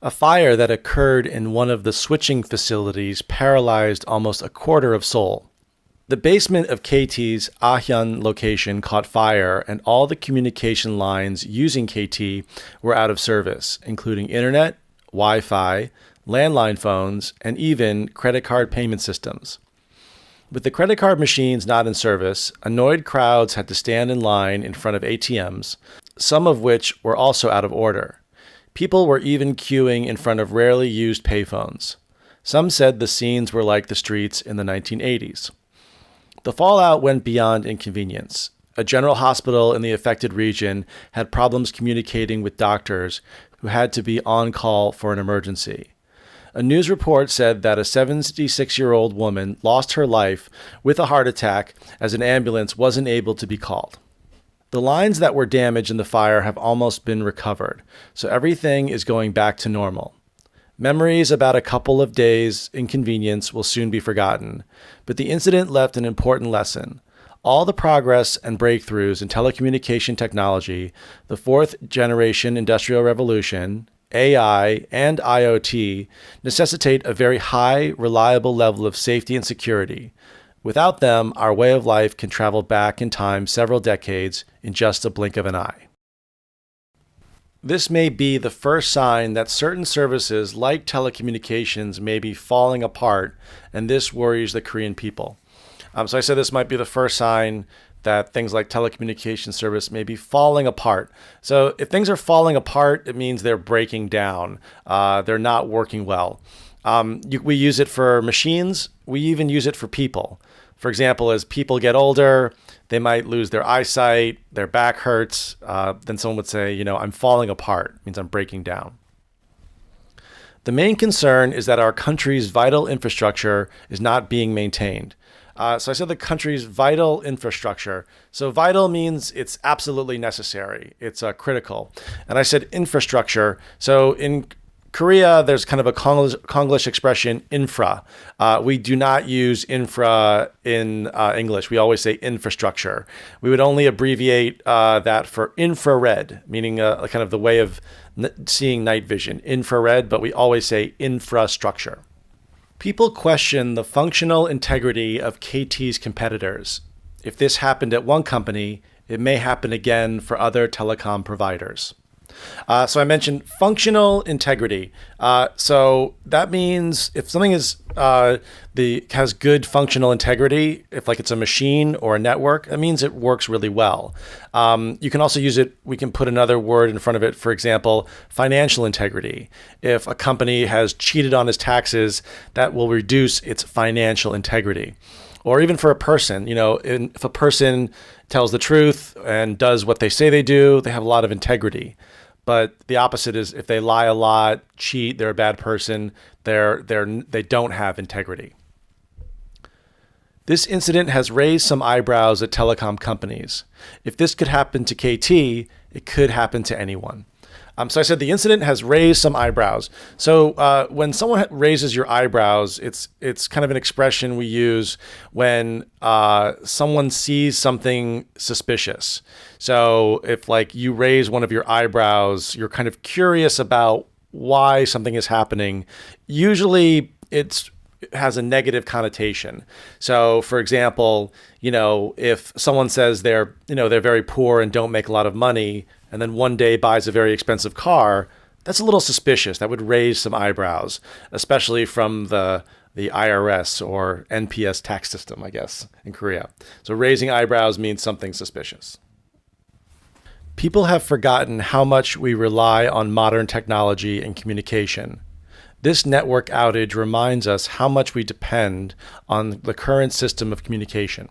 A fire that occurred in one of the switching facilities paralyzed almost a quarter of Seoul. The basement of KT's Ahyeon location caught fire, and all the communication lines using KT were out of service, including internet, Wi-Fi, landline phones, and even credit card payment systems. With the credit card machines not in service, annoyed crowds had to stand in line in front of ATMs, some of which were also out of order. People were even queuing in front of rarely used payphones. Some said the scenes were like the streets in the 1980s. The fallout went beyond inconvenience. A general hospital in the affected region had problems communicating with doctors who had to be on call for an emergency. A news report said that a 76-year-old woman lost her life with a heart attack as an ambulance wasn't able to be called. The lines that were damaged in the fire have almost been recovered, so everything is going back to normal. Memories about a couple of days' inconvenience will soon be forgotten, but the incident left an important lesson. All the progress and breakthroughs in telecommunication technology, the fourth-generation industrial revolution, AI, and IoT necessitate a very high, reliable level of safety and security. Without them, our way of life can travel back in time several decades in just a blink of an eye. This may be the first sign that certain services like telecommunications may be falling apart, and this worries the Korean people. So I said this might be the first sign that things like telecommunication service may be falling apart. So if things are falling apart, it means they're breaking down. They're not working well. We use it for machines. We even use it for people. For example, as people get older, they might lose their eyesight, their back hurts. Then someone would say, I'm falling apart. It means I'm breaking down. The main concern is that our country's vital infrastructure is not being maintained. So I said the country's vital infrastructure. So vital means it's absolutely necessary. It's critical. And I said infrastructure. So in Korea, there's kind of a Konglish expression, infra. We do not use infra in English. We always say infrastructure. We would only abbreviate that for infrared, meaning kind of the way of seeing night vision, infrared, but we always say infrastructure. People question the functional integrity of KT's competitors. If this happened at one company, it may happen again for other telecom providers. So I mentioned functional integrity. So that means if something has good functional integrity, if like it's a machine or a network, that means it works really well. You can also use it. We can put another word in front of it. For example, financial integrity. If a company has cheated on its taxes, that will reduce its financial integrity. Or even for a person, if a person tells the truth and does what they say they do, they have a lot of integrity. But the opposite is if they lie a lot, cheat, they're a bad person, they don't have integrity. This incident has raised some eyebrows at telecom companies. If this could happen to KT, it could happen to anyone. So I said the incident has raised some eyebrows. So when someone raises your eyebrows, it's kind of an expression we use when someone sees something suspicious. So if like you raise one of your eyebrows, you're kind of curious about why something is happening. Usually it has a negative connotation. So for example, if someone says they're very poor and don't make a lot of money, and then one day buys a very expensive car, that's a little suspicious. That would raise some eyebrows, especially from the IRS or NPS tax system, I guess, in Korea. So raising eyebrows means something suspicious. People have forgotten how much we rely on modern technology and communication. This network outage reminds us how much we depend on the current system of communication.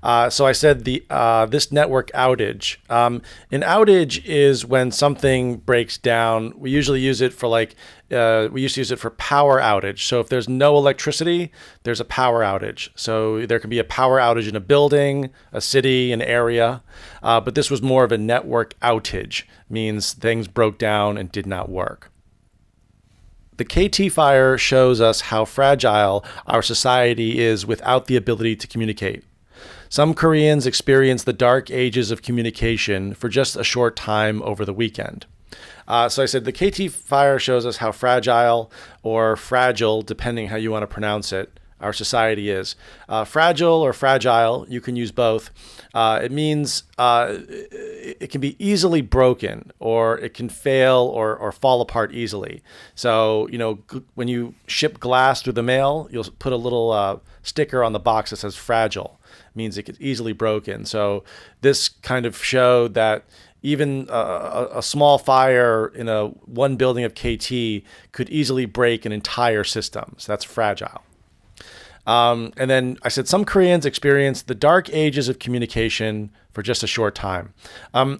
So I said this network outage. An outage is when something breaks down. We usually use it for we used to use it for power outage. So if there's no electricity, there's a power outage. So there can be a power outage in a building, a city, an area. But this was more of a network outage, means things broke down and did not work. The KT fire shows us how fragile our society is without the ability to communicate. Some Koreans experience the dark ages of communication for just a short time over the weekend. So I said the KT fire shows us how fragile or fragile, depending how you want to pronounce it, our society is. Fragile or fragile, you can use both. It means it can be easily broken, or it can fail or fall apart easily. So, when you ship glass through the mail, you'll put a little sticker on the box that says fragile. It means it gets easily broken. So this kind of showed that even a small fire in one building of KT could easily break an entire system. So that's fragile. And then I said some Koreans experience the dark ages of communication for just a short time.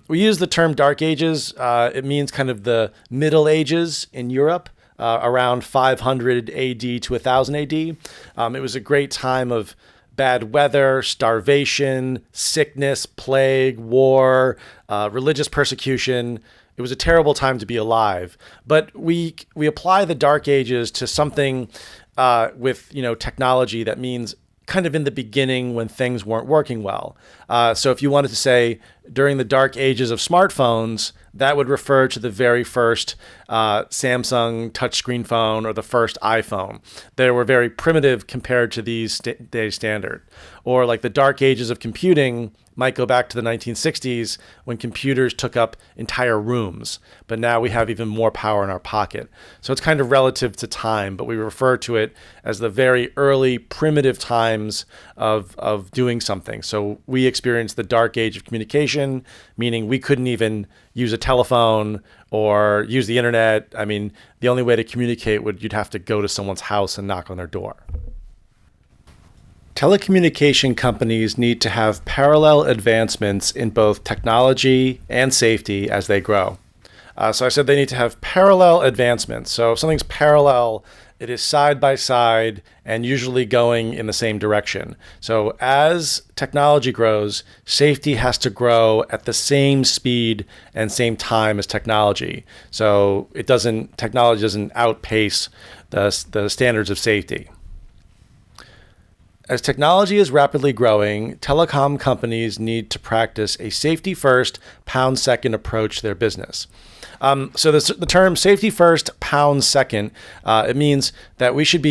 We use the term dark ages. It means kind of the Middle Ages in Europe, around 500 AD to 1000 AD. It was a great time of bad weather, starvation, sickness, plague, war, religious persecution. It was a terrible time to be alive. But we apply the Dark Ages to something with technology that means kind of in the beginning when things weren't working well. So if you wanted to say during the dark ages of smartphones, that would refer to the very first Samsung touchscreen phone or the first iPhone. They were very primitive compared to these today's standard. Or like the dark ages of computing might go back to the 1960s when computers took up entire rooms, but now we have even more power in our pocket. So it's kind of relative to time, but we refer to it as the very early primitive times of doing something. So we experienced the dark age of communication, meaning we couldn't even use a telephone or use the internet. I mean, the only way to communicate you'd have to go to someone's house and knock on their door. Telecommunication companies need to have parallel advancements in both technology and safety as they grow. So I said they need to have parallel advancements. So if something's parallel, it is side by side and usually going in the same direction. So as technology grows, safety has to grow at the same speed and same time as technology. So technology doesn't outpace the standards of safety. As technology is rapidly growing, telecom companies need to practice a safety-first, pound-second approach to their business. So the term safety-first, pound-second, it means that we should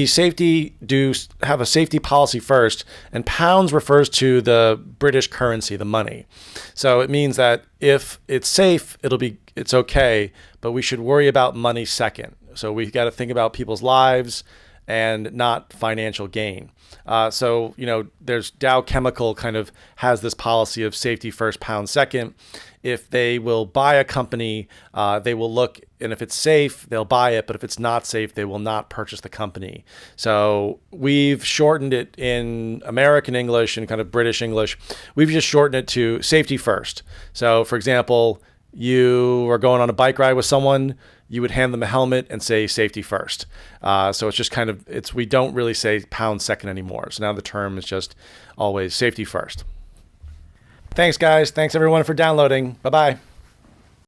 have a safety policy first, and pounds refers to the British currency, the money. So it means that if it's safe, it's okay, but we should worry about money second. So we've got to think about people's lives and not financial gain. So there's Dow Chemical kind of has this policy of safety first, pound second. If they will buy a company, they will look, and if it's safe, they'll buy it. But if it's not safe, they will not purchase the company. So we've shortened it in American English and kind of British English. We've just shortened it to safety first. So for example, you are going on a bike ride with someone, you would hand them a helmet and say safety first. So it's just we don't really say pound second anymore. So now the term is just always safety first. Thanks, guys. Thanks, everyone, for downloading. Bye-bye.